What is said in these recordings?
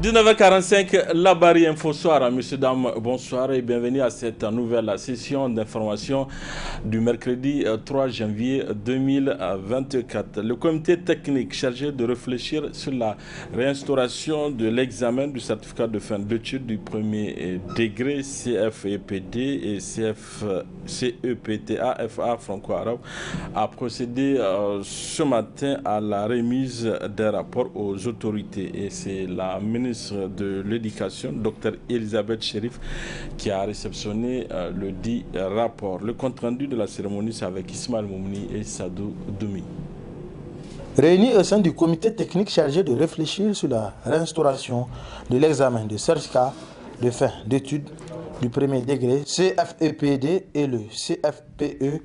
19h45, la Barre Info Soir. Messieurs, dames, bonsoir et bienvenue à cette nouvelle session d'information du mercredi 3 janvier 2024. Le comité technique chargé de réfléchir sur la réinstauration de l'examen du certificat de fin d'études du premier degré CFEPD et CEPTA FA franco-arabe a procédé ce matin à la remise des rapports aux autorités et c'est la ministre de l'Éducation, Dr Elisabeth Chérif, qui a réceptionné le dit rapport. Le compte-rendu de la cérémonie, c'est avec Ismaël Moumni et Sadou Doumi. Réunis au sein du comité technique chargé de réfléchir sur la réinstauration de l'examen de certificat de fin d'études du premier degré CFEPD et le CFPE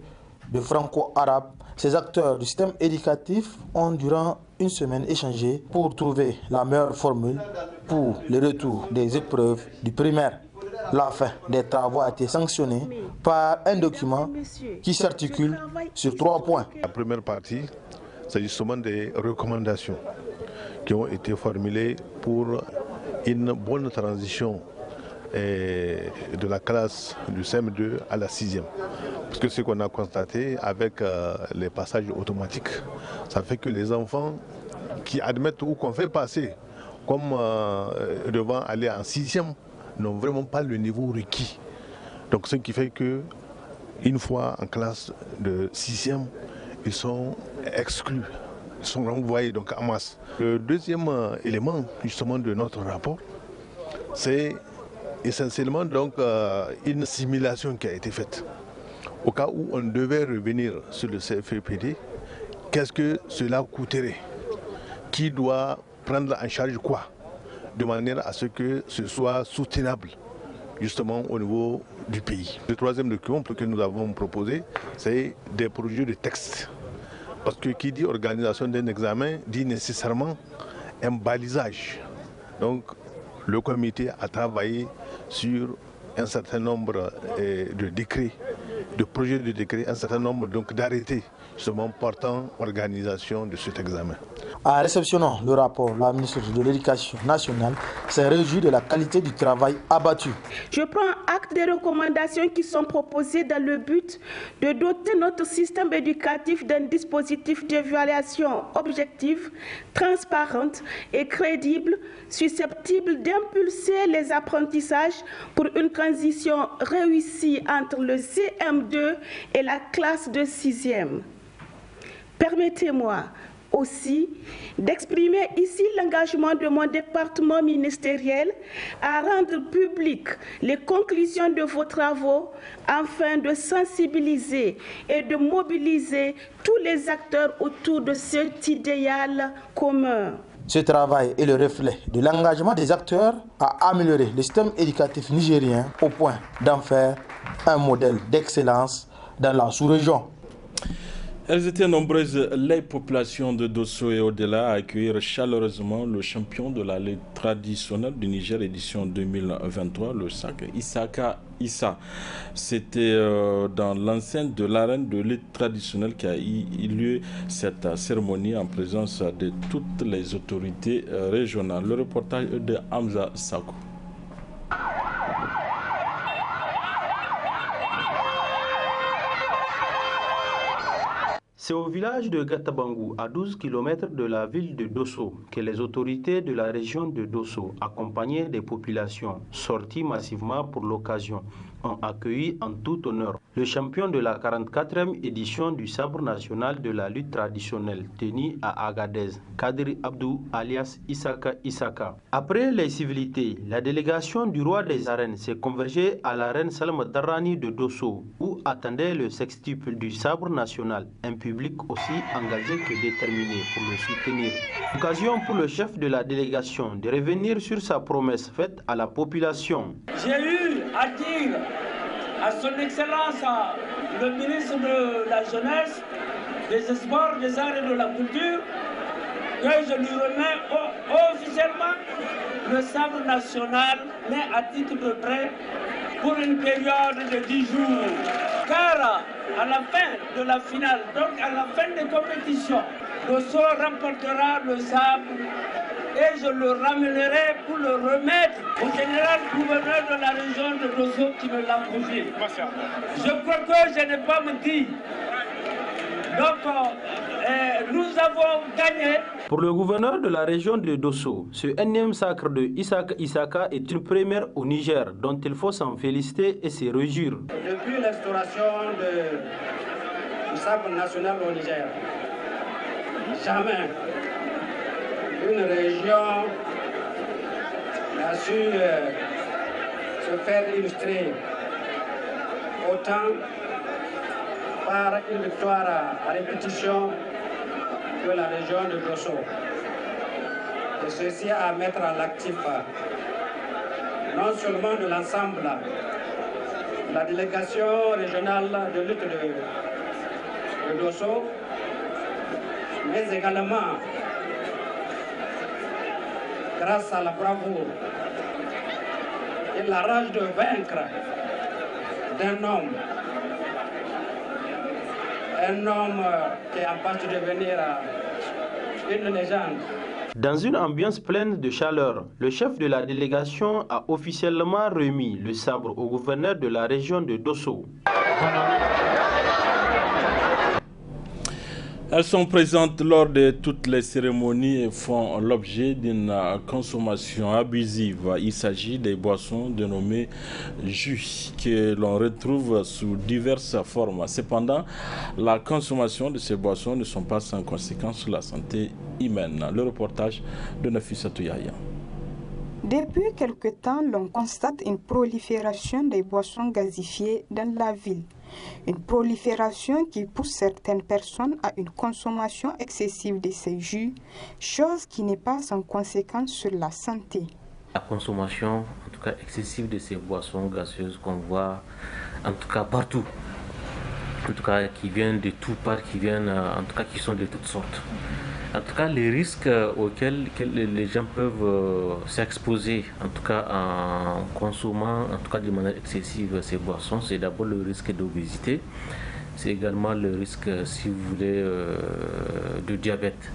de franco-arabe, ces acteurs du système éducatif ont durant une semaine échangé pour trouver la meilleure formule pour le retour des épreuves du primaire. La fin des travaux a été sanctionnée par un document qui s'articule sur 3 points. La première partie, c'est justement des recommandations qui ont été formulées pour une bonne transition de la classe du CM2 à la 6e. Parce que ce qu'on a constaté avec les passages automatiques, ça fait que les enfants qui admettent ou qu'on fait passer comme devant aller en 6e n'ont vraiment pas le niveau requis. Donc ce qui fait que une fois en classe de 6e, ils sont exclus, ils sont renvoyés donc en masse. Le deuxième élément justement de notre rapport, c'est essentiellement donc une simulation qui a été faite. Au cas où on devait revenir sur le CFEPD, qu'est-ce que cela coûterait? Qui doit prendre en charge quoi? De manière à ce que ce soit soutenable justement au niveau du pays. Le troisième document que nous avons proposé, c'est des projets de texte. Parce que qui dit organisation d'un examen dit nécessairement un balisage. Donc le comité a travaillé sur un certain nombre de décrets, de projets de décrets, un certain nombre d'arrêtés justement portant organisation de cet examen. En réceptionnant le rapport, la ministre de l'Éducation nationale s'est réjouie de la qualité du travail abattu. Je prends acte des recommandations qui sont proposées dans le but de doter notre système éducatif d'un dispositif d'évaluation objective, transparente et crédible, susceptible d'impulser les apprentissages pour une transition réussie entre le CM2 et la classe de 6e. Permettez-moi aussi d'exprimer ici l'engagement de mon département ministériel à rendre publiques les conclusions de vos travaux afin de sensibiliser et de mobiliser tous les acteurs autour de cet idéal commun. Ce travail est le reflet de l'engagement des acteurs à améliorer le système éducatif nigérien au point d'en faire un modèle d'excellence dans la sous-région. Elles étaient nombreuses, les populations de Dosso et au-delà, à accueillir chaleureusement le champion de la lutte traditionnelle du Niger, édition 2023, le SAC Isaka Issa. C'était dans l'enceinte de l'arène de lutte traditionnelle qui a eu lieu cette cérémonie en présence de toutes les autorités régionales. Le reportage de Hamza Sakou. C'est au village de Gatabangou, à 12 km de la ville de Dosso, que les autorités de la région de Dosso, accompagnées des populations sorties massivement pour l'occasion, ont accueilli en tout honneur le champion de la 44e édition du sabre national de la lutte traditionnelle tenu à Agadez, Kadri Abdou alias Isaka Isaka. Après les civilités, la délégation du roi des arènes s'est convergée à l'arène Salma Darrani de Dosso, où attendait le sextuple du sabre national, un public aussi engagé que déterminé pour le soutenir. Occasion pour le chef de la délégation de revenir sur sa promesse faite à la population. J'ai eu à dire à son excellence le ministre de la jeunesse, des sports, des arts et de la culture que je lui remets officiellement le sabre national, mais à titre de prêt pour une période de 10 jours. Car à la fin de la finale, donc à la fin des compétitions, le sort remportera le sabre et je le ramènerai pour le remettre au général gouverneur de la région de Dosso qui me l'a confié. Je crois que je n'ai pas menti. Donc, nous avons gagné. Pour le gouverneur de la région de Dosso, ce énième sacre de Isaka Isaka est une première au Niger dont il faut s'en féliciter et se réjouir. Depuis l'instauration du sacre national au Niger, jamais une région n'a su se faire illustrer autant par une victoire à répétition que la région de Dosso. Et ceci à mettre à l'actif non seulement de l'ensemble de la délégation régionale de lutte de Dosso, mais également grâce à la bravoure et la rage de vaincre d'un homme qui est en passe de devenir une légende. Dans une ambiance pleine de chaleur, le chef de la délégation a officiellement remis le sabre au gouverneur de la région de Dosso. Elles sont présentes lors de toutes les cérémonies et font l'objet d'une consommation abusive. Il s'agit des boissons dénommées jus que l'on retrouve sous diverses formes. Cependant, la consommation de ces boissons ne sont pas sans conséquences sur la santé humaine. Le reportage de Nafissatou Yahya. Depuis quelque temps, l'on constate une prolifération des boissons gazifiées dans la ville. Une prolifération qui pousse certaines personnes à une consommation excessive de ces jus, chose qui n'est pas sans conséquence sur la santé. La consommation, en tout cas excessive de ces boissons gazeuses qu'on voit, en tout cas partout, en tout cas qui viennent de tout part, en tout cas qui sont de toutes sortes. En tout cas, les risques auxquels les gens peuvent s'exposer, en tout cas en consommant, en tout cas de manière excessive ces boissons, c'est d'abord le risque d'obésité, c'est également le risque, si vous voulez, de diabète.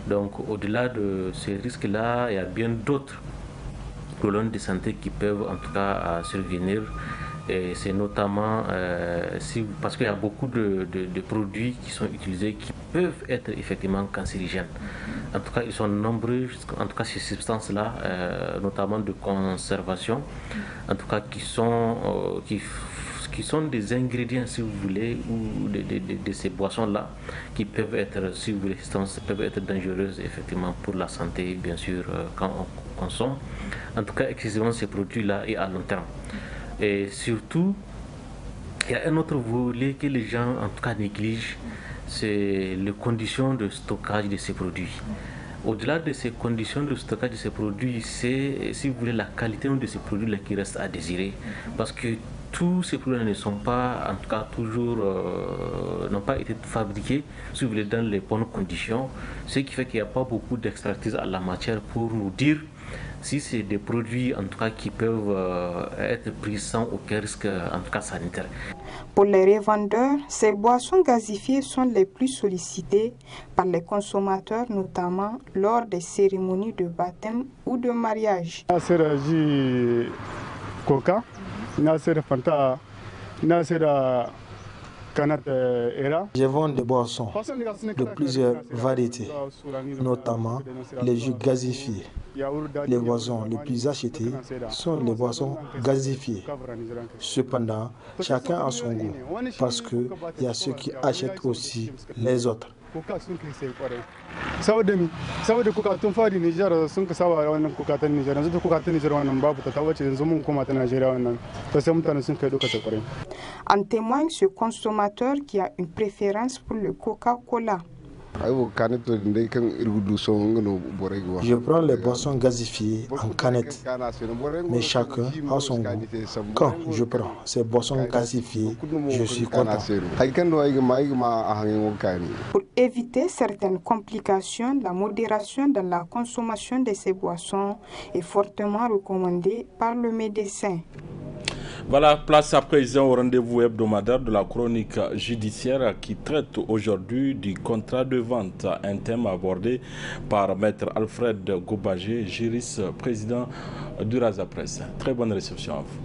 Donc, au-delà de ces risques-là, il y a bien d'autres problèmes de santé qui peuvent, en tout cas, survenir. Et c'est notamment parce qu'il y a beaucoup de produits qui sont utilisés qui peuvent être effectivement cancérigènes. En tout cas, ils sont nombreux, en tout cas ces substances-là, notamment de conservation, en tout cas qui sont des ingrédients, si vous voulez, ou de ces boissons-là, qui peuvent être, si vous voulez, peuvent être dangereuses effectivement pour la santé, bien sûr, quand on consomme. En tout cas, excessivement ces produits-là et à long terme. Et surtout, il y a un autre volet que les gens en tout cas négligent, c'est les conditions de stockage de ces produits. Au-delà de ces conditions de stockage de ces produits, c'est, si vous voulez, la qualité de ces produits-là qui reste à désirer. Parce que tous ces produits ne sont pas, en tout cas, toujours, n'ont pas été fabriqués, si vous voulez, dans les bonnes conditions. Ce qui fait qu'il n'y a pas beaucoup d'expertise à la matière pour nous dire si c'est des produits en tout cas qui peuvent être pris sans aucun risque en tout cas sanitaire. Pour les revendeurs, ces boissons gazifiées sont les plus sollicitées par les consommateurs, notamment lors des cérémonies de baptême ou de mariage. Coca, Fanta, Je vends des boissons de plusieurs variétés, notamment les jus gazifiés. Les boissons les plus achetées sont les boissons gazifiées. Cependant, chacun a son goût, parce qu'il y a ceux qui achètent aussi les autres. En témoigne ce consommateur qui a une préférence pour le Coca-Cola. Je prends les boissons gazifiées en canette, mais chacun a son goût. Quand je prends ces boissons gazifiées, je suis content. Pour éviter certaines complications, la modération dans la consommation de ces boissons est fortement recommandée par le médecin. Voilà, place à présent au rendez-vous hebdomadaire de la chronique judiciaire qui traite aujourd'hui du contrat de vente, un thème abordé par Maître Alfred Gobagé, juriste, président du Raza Presse. Très bonne réception à vous.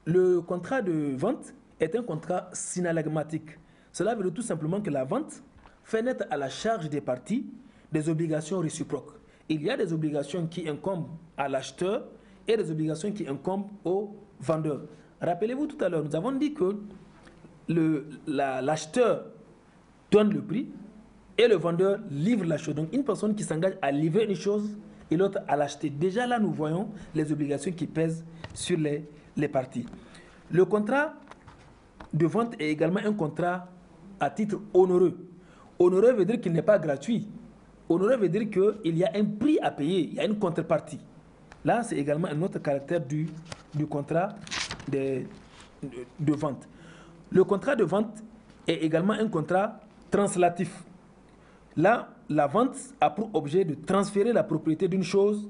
Le contrat de vente est un contrat synallagmatique. Cela veut dire tout simplement que la vente fait naître à la charge des parties des obligations réciproques. Il y a des obligations qui incombent à l'acheteur et des obligations qui incombent au vendeur. Rappelez-vous tout à l'heure, nous avons dit que l'acheteur donne le prix et le vendeur livre la chose. Donc une personne qui s'engage à livrer une chose et l'autre à l'acheter. Déjà là, nous voyons les obligations qui pèsent sur les parties. Le contrat de vente est également un contrat à titre onéreux. Onéreux veut dire qu'il n'est pas gratuit. Onéreux veut dire qu'il y a un prix à payer, il y a une contrepartie. Là, c'est également un autre caractère du contrat de vente. Le contrat de vente est également un contrat translatif. Là, la vente a pour objet de transférer la propriété d'une chose.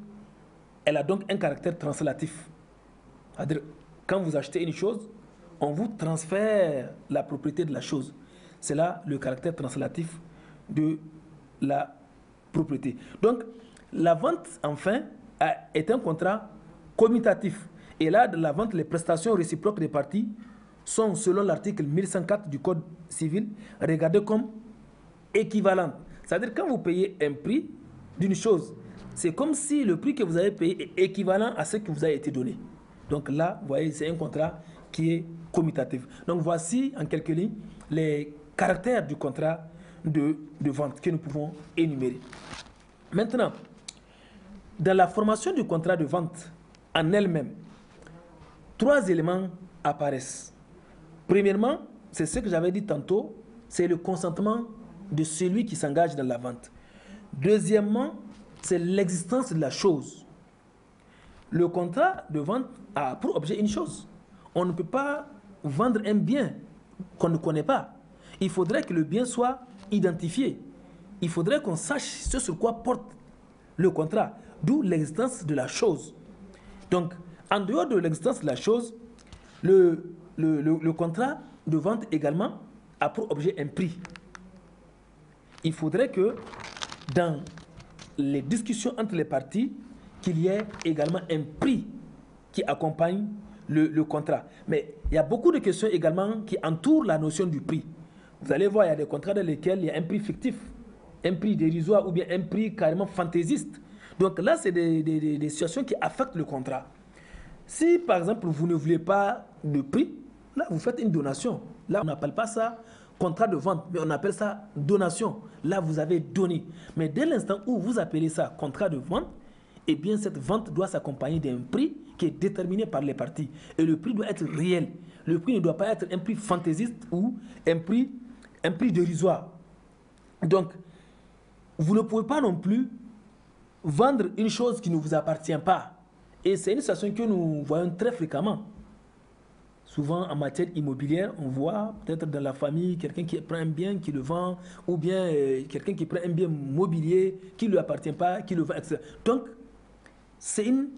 Elle a donc un caractère translatif. C'est-à-dire, quand vous achetez une chose, on vous transfère la propriété de la chose. C'est là le caractère translatif de la propriété. Donc, la vente, enfin, est un contrat commutatif. Et là, de la vente, les prestations réciproques des parties sont, selon l'article 1104 du Code civil, regardées comme équivalentes. C'est-à-dire, quand vous payez un prix d'une chose, c'est comme si le prix que vous avez payé est équivalent à ce que vous a été donné. Donc là, vous voyez, c'est un contrat qui est commutatif. Donc voici, en quelques lignes, les caractères du contrat de vente que nous pouvons énumérer. Maintenant, dans la formation du contrat de vente en elle-même, 3 éléments apparaissent. Premièrement, c'est ce que j'avais dit tantôt, c'est le consentement de celui qui s'engage dans la vente. Deuxièmement, c'est l'existence de la chose. Le contrat de vente a pour objet une chose. On ne peut pas vendre un bien qu'on ne connaît pas. Il faudrait que le bien soit identifié. Il faudrait qu'on sache ce sur quoi porte le contrat, d'où l'existence de la chose. Donc, en dehors de l'existence de la chose, le contrat de vente également a pour objet un prix. Il faudrait que dans les discussions entre les parties, qu'il y ait également un prix qui accompagne le contrat. Mais il y a beaucoup de questions également qui entourent la notion du prix. Vous allez voir, il y a des contrats dans lesquels il y a un prix fictif, un prix dérisoire ou bien un prix carrément fantaisiste. Donc là, c'est des situations qui affectent le contrat. Si, par exemple, vous ne voulez pas de prix, là, vous faites une donation. Là, on n'appelle pas ça contrat de vente, mais on appelle ça donation. Là, vous avez donné. Mais dès l'instant où vous appelez ça contrat de vente, eh bien, cette vente doit s'accompagner d'un prix qui est déterminé par les parties. Et le prix doit être réel. Le prix ne doit pas être un prix fantaisiste ou un prix dérisoire. Donc, vous ne pouvez pas non plus vendre une chose qui ne vous appartient pas. Et c'est une situation que nous voyons très fréquemment. Souvent, en matière immobilière, on voit peut-être dans la famille quelqu'un qui prend un bien, qui le vend, ou bien quelqu'un qui prend un bien mobilier qui ne lui appartient pas, qui le vend, etc. Donc, c'est une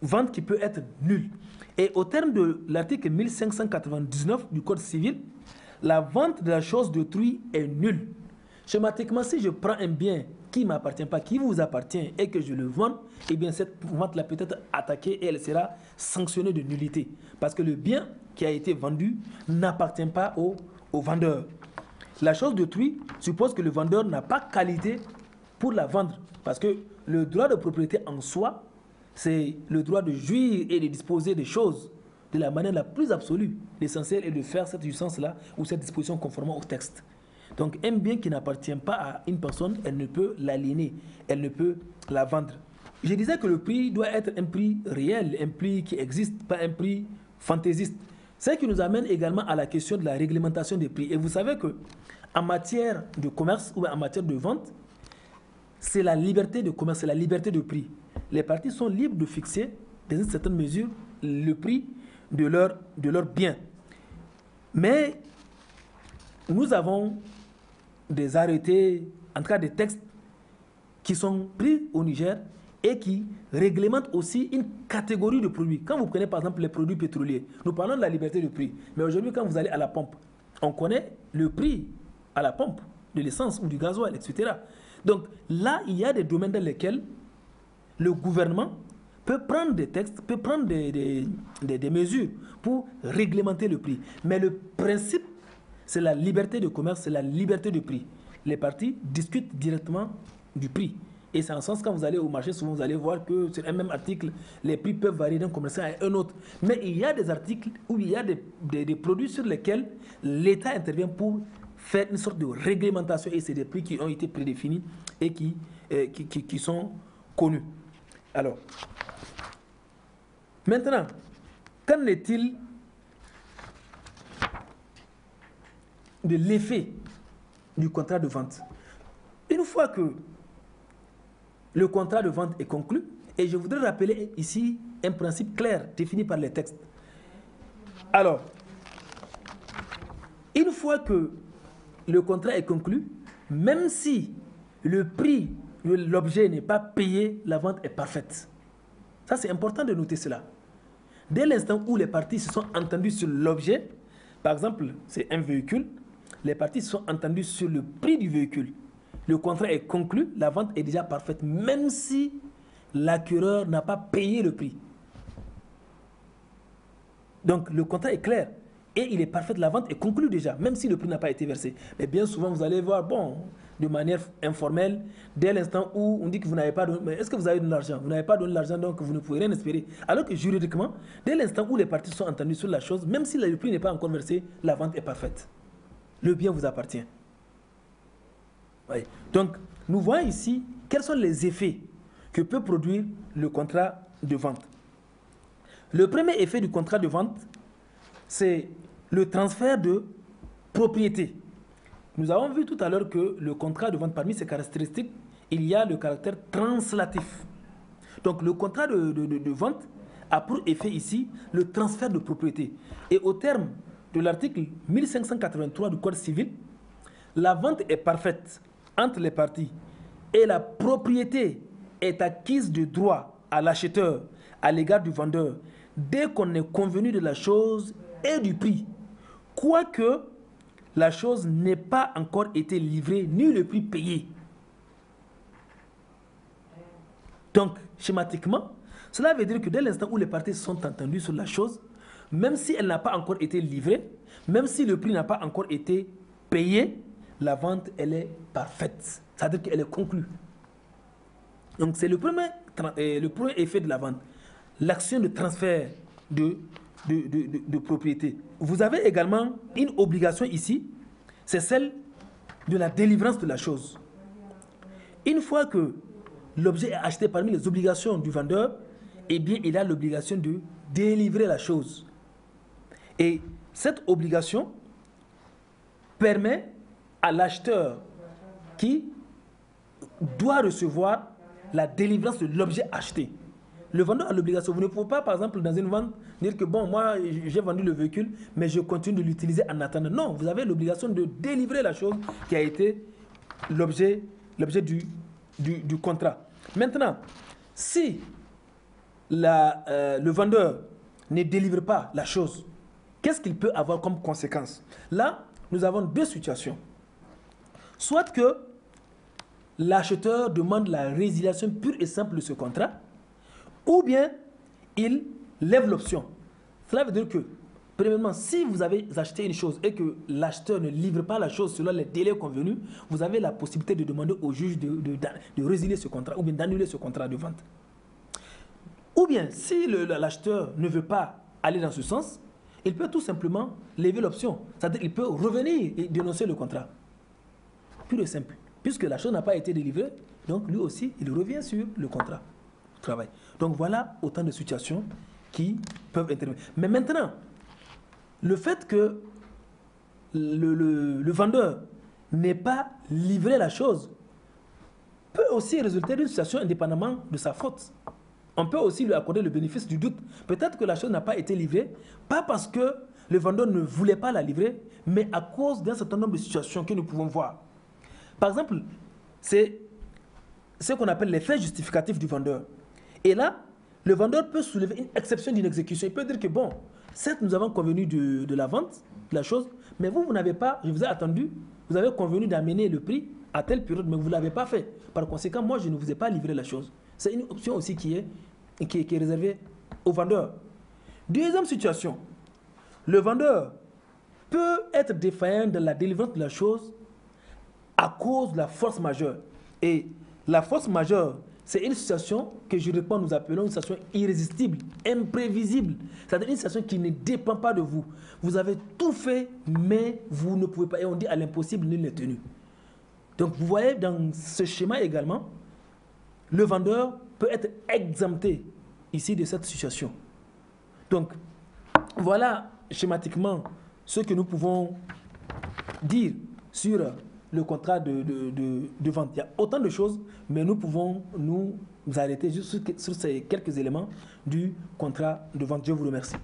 vente qui peut être nulle. Et au terme de l'article 1599 du Code civil, la vente de la chose d'autrui est nulle. Schématiquement, si je prends un bien qui ne m'appartient pas, qui vous appartient et que je le vends, eh bien cette vente-là peut être attaquée et elle sera sanctionnée de nullité. Parce que le bien qui a été vendu n'appartient pas au vendeur. La chose d'autrui suppose que le vendeur n'a pas qualité pour la vendre. Parce que le droit de propriété en soi, c'est le droit de jouir et de disposer des choses de la manière la plus absolue. L'essentiel est de faire cette jouissance-là ou cette disposition conformément au texte. Donc un bien qui n'appartient pas à une personne, elle ne peut l'aliéner, elle ne peut la vendre. Je disais que le prix doit être un prix réel, un prix qui existe, pas un prix fantaisiste. Ce qui nous amène également à la question de la réglementation des prix. Et vous savez que en matière de commerce ou en matière de vente, c'est la liberté de commerce, c'est la liberté de prix. Les parties sont libres de fixer, dans une certaine mesure, le prix de leurs biens. Mais nous avons des arrêtés, en tout cas des textes qui sont pris au Niger et qui réglementent aussi une catégorie de produits. Quand vous prenez par exemple les produits pétroliers, nous parlons de la liberté de prix. Mais aujourd'hui, quand vous allez à la pompe, on connaît le prix à la pompe de l'essence ou du gasoil, etc. Donc là, il y a des domaines dans lesquels le gouvernement peut prendre des textes, peut prendre des mesures pour réglementer le prix. Mais le principe, c'est la liberté de commerce, c'est la liberté de prix. Les partis discutent directement du prix. Et c'est en ce sens, quand vous allez au marché, souvent vous allez voir que sur un même article, les prix peuvent varier d'un commerçant à un autre. Mais il y a des articles où il y a des produits sur lesquels l'État intervient pour faire une sorte de réglementation. Et c'est des prix qui ont été prédéfinis et qui sont connus. Alors, maintenant, qu'en est-il de l'effet du contrat de vente? Une fois que le contrat de vente est conclu, et je voudrais rappeler ici un principe clair défini par les textes. Alors, une fois que le contrat est conclu, même si le prix de l'objet n'est pas payé, la vente est parfaite. Ça, c'est important de noter cela. Dès l'instant où les parties se sont entendues sur l'objet, par exemple, c'est un véhicule, les parties se sont entendues sur le prix du véhicule. Le contrat est conclu, la vente est déjà parfaite, même si l'acquéreur n'a pas payé le prix. Donc, le contrat est clair et il est parfait, la vente est conclue déjà, même si le prix n'a pas été versé. Mais bien souvent, vous allez voir, bon, de manière informelle, dès l'instant où on dit que vous n'avez pas donné, mais est-ce que vous avez donné l'argent? Vous n'avez pas donné l'argent, donc vous ne pouvez rien espérer. Alors que juridiquement, dès l'instant où les parties sont entendues sur la chose, même si le prix n'est pas encore versé, la vente est parfaite. Le bien vous appartient. Oui. Donc, nous voyons ici quels sont les effets que peut produire le contrat de vente. Le premier effet du contrat de vente, c'est le transfert de propriété. Nous avons vu tout à l'heure que le contrat de vente, parmi ses caractéristiques, il y a le caractère translatif. Donc, le contrat de vente a pour effet ici le transfert de propriété. Et au terme de l'article 1583 du Code civil, la vente est parfaite entre les parties et la propriété est acquise de droit à l'acheteur à l'égard du vendeur dès qu'on est convenu de la chose et du prix, quoique la chose n'ait pas encore été livrée ni le prix payé. Donc, schématiquement, cela veut dire que dès l'instant où les parties sont entendues sur la chose, même si elle n'a pas encore été livrée, même si le prix n'a pas encore été payé, la vente, elle est parfaite. C'est-à-dire qu'elle est conclue. Donc, c'est le premier effet de la vente. L'action de transfert de propriété. Vous avez également une obligation ici, c'est celle de la délivrance de la chose. Une fois que l'objet est acheté, parmi les obligations du vendeur, eh bien, il a l'obligation de délivrer la chose. Et cette obligation permet à l'acheteur qui doit recevoir la délivrance de l'objet acheté. Le vendeur a l'obligation. Vous ne pouvez pas, par exemple, dans une vente, dire que bon, moi, j'ai vendu le véhicule, mais je continue de l'utiliser en attendant. Non, vous avez l'obligation de délivrer la chose qui a été l'objet du contrat. Maintenant, si le vendeur ne délivre pas la chose, qu'est-ce qu'il peut avoir comme conséquence? Là, nous avons deux situations. Soit que l'acheteur demande la résiliation pure et simple de ce contrat, ou bien il lève l'option. Cela veut dire que, premièrement, si vous avez acheté une chose et que l'acheteur ne livre pas la chose selon les délais convenus, vous avez la possibilité de demander au juge de résilier ce contrat ou bien d'annuler ce contrat de vente. Ou bien, si l'acheteur ne veut pas aller dans ce sens, il peut tout simplement lever l'option. C'est-à-dire qu'il peut revenir et dénoncer le contrat. Pur et simple. Puisque la chose n'a pas été délivrée, donc lui aussi, il revient sur le contrat de travail. Donc voilà autant de situations qui peuvent intervenir. Mais maintenant, le fait que le vendeur n'ait pas livré la chose peut aussi résulter d'une situation indépendamment de sa faute. on peut aussi lui accorder le bénéfice du doute. Peut-être que la chose n'a pas été livrée, pas parce que le vendeur ne voulait pas la livrer, mais à cause d'un certain nombre de situations que nous pouvons voir. Par exemple, c'est ce qu'on appelle les faits justificatifs du vendeur. Et là, le vendeur peut soulever une exception d'une exécution. Il peut dire que bon, certes, nous avons convenu de la vente, de la chose, mais vous n'avez pas, je vous ai attendu, vous avez convenu d'amener le prix à telle période, mais vous ne l'avez pas fait. Par conséquent, moi, je ne vous ai pas livré la chose. C'est une option aussi qui est réservée au vendeur. Deuxième situation, le vendeur peut être défaillant dans la délivrance de la chose à cause de la force majeure. Et la force majeure, c'est une situation que je réponds, nous appelons une situation irrésistible, imprévisible. C'est-à-dire une situation qui ne dépend pas de vous. Vous avez tout fait, mais vous ne pouvez pas. Et on dit à l'impossible, nul n'est tenu. Donc vous voyez dans ce schéma également, le vendeur peut être exempté ici de cette situation. Donc voilà schématiquement ce que nous pouvons dire sur le contrat de vente. Il y a autant de choses, mais nous pouvons nous arrêter juste sur ces quelques éléments du contrat de vente. Je vous remercie.